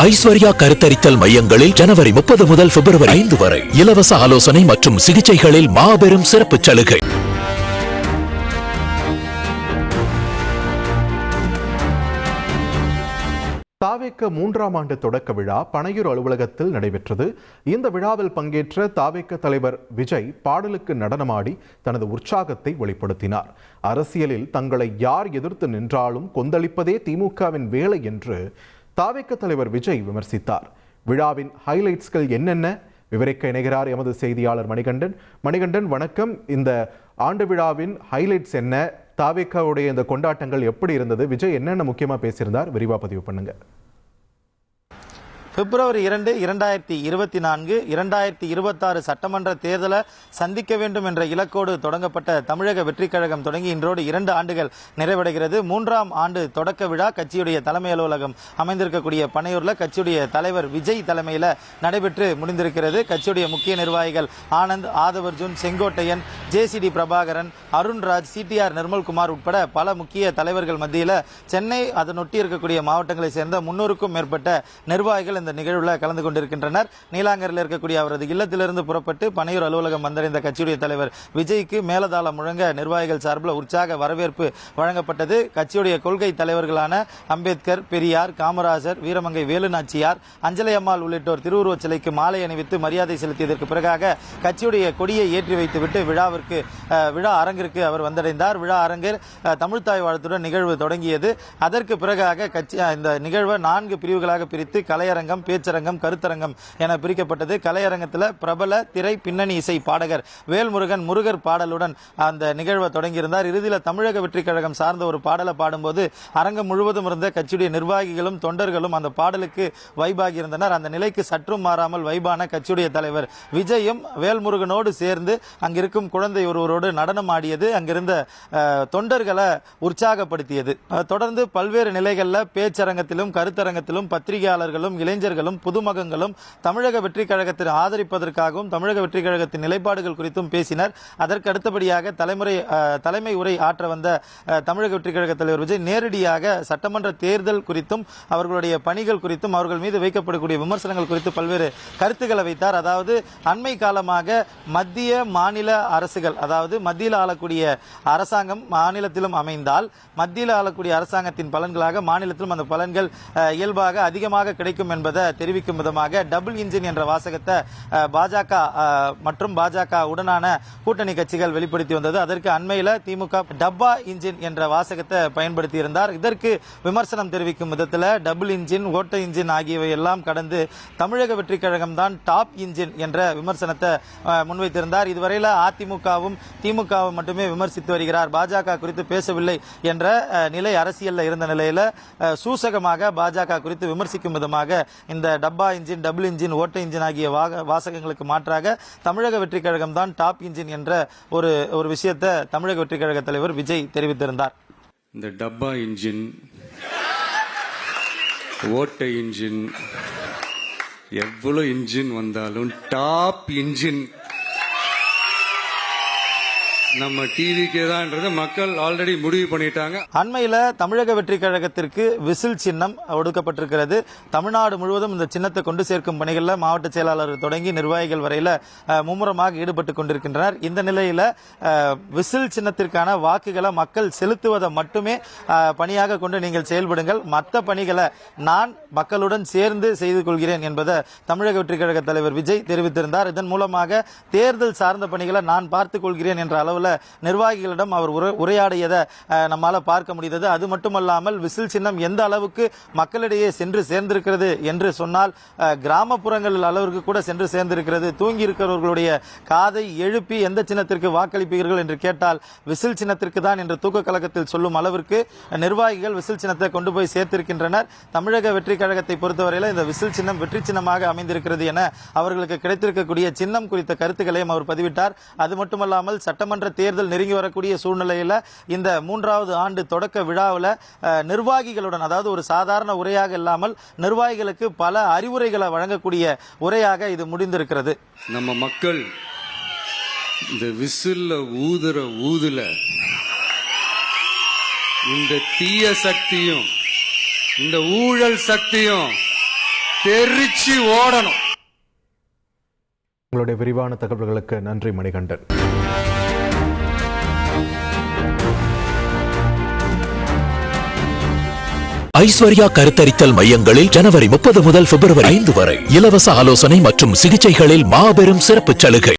ஐஸ்வர்யா கருத்தரித்தல் மையங்களில் ஜனவரி 30 முதல் பிப்ரவரி 5 வரை இலவச ஆலோசனை மற்றும் சிகிச்சைகளில் மாபெரும் சிறப்பு சலுகை. தாவேக்க 3ஆம் ஆண்டு தொடக்க விழா பனையூர் அலுவலகத்தில் நடைபெற்றது. இந்த விழாவில் பங்கேற்ற தாவேக்க தலைவர் விஜய் பாடலுக்கு நடனமாடி தனது உற்சாகத்தை வெளிப்படுத்தினார். அரசியலில் தங்களை யார் எதிர்த்து நின்றாலும் கொந்தளிப்பதே திமுகவின் வேலை என்று தாவேக்க தலைவர் விஜய் விமர்சித்தார். விழாவின் ஹைலைட்ஸ்கள் என்னென்ன விவரிக்க இணைகிறார் எமது செய்தியாளர் மணிகண்டன். மணிகண்டன், வணக்கம். இந்த ஆண்டு விழாவின் ஹைலைட்ஸ் என்ன? தாவேக்காவுடைய இந்த கொண்டாட்டங்கள் எப்படி இருந்தது? விஜய் என்னென்ன முக்கியமா பேசியிருந்தார்? விரிவா பதிவு பண்ணுங்க. பிப்ரவரி 2, 2024 2026 சட்டமன்ற தேர்தலை சந்திக்க வேண்டும் என்ற இலக்கோடு தொடங்கப்பட்ட தமிழக வெற்றிக் கழகம் தொடங்கி இன்றோடு 2 ஆண்டுகள் நிறைவடைகிறது. 3ஆம் ஆண்டு தொடக்க விழா கட்சியுடைய தலைமை அலுவலகம் அமைந்திருக்கக்கூடிய பனையூர்ல கட்சியுடைய தலைவர் விஜய் தலைமையில் நடைபெற்று முடிந்திருக்கிறது. கட்சியுடைய முக்கிய நிர்வாகிகள் ஆனந்த், ஆதவர்ஜுன், செங்கோட்டையன், ஜேசிடி பிரபாகரன், அருண்ராஜ், சிடிஆர் நிர்மல்குமார் உட்பட பல முக்கிய தலைவர்கள் மத்தியில் சென்னை அதனொட்டி இருக்கக்கூடிய மாவட்டங்களை சேர்ந்த 300க்கும் மேற்பட்ட நிர்வாகிகள் இந்த நிகழ்வில் கலந்து கொண்டிருக்கின்றனர். நீலாங்கரில் இருக்கக்கூடிய அவரது இல்லத்திலிருந்து புறப்பட்டு பனையூர் அலுவலகம் வந்தடைந்த கட்சியுடைய தலைவர் விஜய்க்கு மேலதாளம் முழங்க நிர்வாகிகள் சார்பில் உற்சாக வரவேற்பு வழங்கப்பட்டது. கட்சியுடைய கொள்கை தலைவர்களான அம்பேத்கர், பெரியார், காமராஜர், வீரமங்கை வேலுநாச்சியார், அஞ்சலை அம்மாள் உள்ளிட்டோர் திருவுருவச் சிலைக்கு மாலை அணிவித்து மரியாதை செலுத்தியதற்கு பிறகாக கட்சியுடைய கொடியை ஏற்றி வைத்துவிட்டு விழா அரங்கிற்கு அவர் வந்தடைந்தார். விழா அரங்கில் தமிழ்த்தாய் வாழ்த்துடன் நிகழ்வு தொடங்கியது. அதற்கு பிறகாக கட்சி இந்த நிகழ்வை 4 பிரிவுகளாக பிரித்து கலையரங்கம், பேச்சரங்கம், கருத்தரங்கம் என பிரிக்கப்பட்டது. கலையரங்கத்தில் பிரபல திரை பின்னணி இசை பாடகர் வேல்முருகன் முருகர் பாடலுடன் அந்த நிகழ்வை தொடங்கியிருந்தார். இறுதியில் தமிழக வெற்றிக் கழகம் சார்ந்த ஒரு பாடலை பாடும்போது அரங்கம் முழுவதும் இருந்த கட்சியுடைய நிர்வாகிகளும் தொண்டர்களும் அந்த பாடலுக்கு வைபாகி இருந்தனர். அந்த நிலைக்கு சற்றும் மாறாமல் வைபான கட்சியுடைய தலைவர் விஜயும் வேல்முருகனோடு சேர்ந்து அங்கிருக்கும் குழந்தை ஒருவரோடு நடனம் ஆடியது அங்கிருந்த தொண்டர்களை உற்சாகப்படுத்தியது. தொடர்ந்து பல்வேறு நிலைகளில் பேச்சரங்கத்திலும் கருத்தரங்கத்திலும் பத்திரிகையாளர்களும் இளைஞர்களும் புதுமகங்களும் தமிழக வெற்றிக் கழகத்தை ஆதரிப்பதற்காகவும் தமிழக வெற்றிக் கழகத்தின் நிலைப்பாடுகள் குறித்தும் பேசினர். அதற்கு அடுத்தபடியாக தலைமை உரை ஆற்ற வந்த தமிழக வெற்றிக் கழக தலைவர் விஜய் நேரடியாக சட்டமன்ற தேர்தல் குறித்தும் அவர்களுடைய பணிகள் குறித்தும் அவர்கள் மீது வைக்கப்படக்கூடிய விமர்சனங்கள் குறித்து பல்வேறு கருத்துக்களை வைத்தார். அதாவது அண்மை காலமாக மத்திய மாநில அரசுகள், அதாவது மத்தியில் ஆளக்கூடிய அரசாங்கம் மாநிலத்திலும் அமைந்தால் மத்தியில் ஆளக்கூடிய அரசாங்கத்தின் பலன்களாக மாநிலத்திலும் அந்த பலன்கள் இயல்பாக அதிகமாக கிடைக்கும் என்பதை தெரிவிக்கும் விதமாக டபுள் இன்ஜின் என்ற வாசகத்தை பாஜக மற்றும் பாஜக உடனான கூட்டணி கட்சிகள் வெளிப்படுத்தி வந்தது. அதற்கு அண்மையில் திமுக டப்பா இன்ஜின் என்ற வாசகத்தை பயன்படுத்தி இருந்தார். இதற்கு விமர்சனம் தெரிவிக்கும் விதத்தில் டபுள் இன்ஜின், ஓட்ட இன்ஜின் ஆகியவை எல்லாம் கடந்து தமிழக வெற்றிக் கழகம் தான் டாப் இன்ஜின் என்ற விமர்சனத்தை முன்வைத்திருந்தார். இதுவரையில் அதிமுகவும் திமுகவும் மட்டுமே விமர்சித்து வருகிறார், பாஜக குறித்து பேசவில்லை என்ற நிலை அரசியலில் இருந்த நிலையில் சூசகமாக பாஜக குறித்து விமர்சிக்கும் விதமாக இந்த டப்பா இன்ஜின், டபுள் இன்ஜின், ஓட்ட இன்ஜின் ஆகிய வாசகங்களுக்கு மாற்றாக தமிழக வெற்றிக் கழகம் தான் டாப் இன்ஜின் என்ற ஒரு விஷயத்தை தமிழக வெற்றிக் கழக தலைவர் விஜய் தெரிவித்திருந்தார். இந்த டப்பா இன்ஜின், ஓட்ட இன்ஜின், எவ்வளவு இன்ஜின் வந்தாலும் டாப் இன்ஜின் நம்ம டிவிக்கே தான் மக்கள் ஆல்ரெடி முடிவு பண்ணிட்டாங்க. அண்மையில் தமிழக வெற்றிக் கழகத்திற்கு விசில் சின்னம் ஒடுக்கப்பட்டிருக்கிறது. தமிழ்நாடு முழுவதும் இந்த சின்னத்தை கொண்டு சேர்க்கும் பணிகளில் மாவட்ட செயலாளர் தொடங்கி நிர்வாகிகள் வரையில் மும்முரமாக ஈடுபட்டுக் கொண்டிருக்கின்றனர். இந்த நிலையில் விசில் சின்னத்திற்கான வாக்குகளை மக்கள் செலுத்துவதை மட்டுமே பணியாக கொண்டு நீங்கள் செயல்படுங்கள், மற்ற பணிகளை நான் மக்களுடன் சேர்ந்து செய்து கொள்கிறேன் என்பதை தமிழக வெற்றிக் கழக தலைவர் விஜய் தெரிவித்திருந்தார். இதன் மூலமாக தேர்தல் சார்ந்த பணிகளை நான் பார்த்துக் கொள்கிறேன் என்ற அளவில் நிர்வாகிகளிடம் அவர் உரையாடியதை நம்மால பார்க்க முடிந்தது. அது மட்டுமல்லாமல் விசில் சின்னம் எந்த அளவுக்கு மக்களிடையே சென்று சேர்ந்திருக்கிறது என்று சொன்னால் கிராமப்புறங்களில் அளவிற்கு கூட சென்று சேர்ந்திருக்கிறது. தூங்கி இருக்கிறவர்களுடைய காதை எழுப்பி எந்த சின்னத்திற்கு வாக்களிப்பீர்கள் என்று கேட்டால் விசில் சின்னத்திற்கு தான் என்று தூக்க கலக்கத்தில் சொல்லும் அளவிற்கு நிர்வாகிகள் விசில் சின்னத்தை கொண்டு போய் சேர்த்திருக்கின்றனர். தமிழக வெற்றிக் கழகத்தை பொறுத்தவரையில் இந்த விசில் சின்னம் வெற்றி சின்னமாக அமைந்திருக்கிறது என அவர்களுக்கு கிடைத்திருக்கக்கூடிய சின்னம் குறித்த கருத்துக்களையும் அவர் பதிவிட்டார். அது மட்டுமல்லாமல் சட்டமன்ற தேர்தல் நெருங்கி வரக்கூடிய சூழ்நிலையில் இந்த 3வது ஆண்டு தொடக்க விழாவில் நிர்வாகிகளுடன், அதாவது ஒரு சாதாரண உரையாக இல்லாமல் நிர்வாகிகளுக்கு பல அறிவுரைகளை வழங்கக்கூடிய உரையாக இது முடிந்திருக்கிறது. நம்ம மக்கள் இந்த விசில்ல ஊதுல இந்த தீய சக்தியும் இந்த ஊழல் சக்தியும் தெரிச்சு ஓடணும். உங்களுடைய விரிவான தகவல்களுக்கு நன்றி மணிகண்டன். ஐஸ்வர்யா கருத்தரித்தல் மையங்களில் ஜனவரி 30 முதல் பிப்ரவரி 5 வரை இலவச ஆலோசனை மற்றும் சிகிச்சைகளில் மாபெரும் சிறப்பு சலுகை.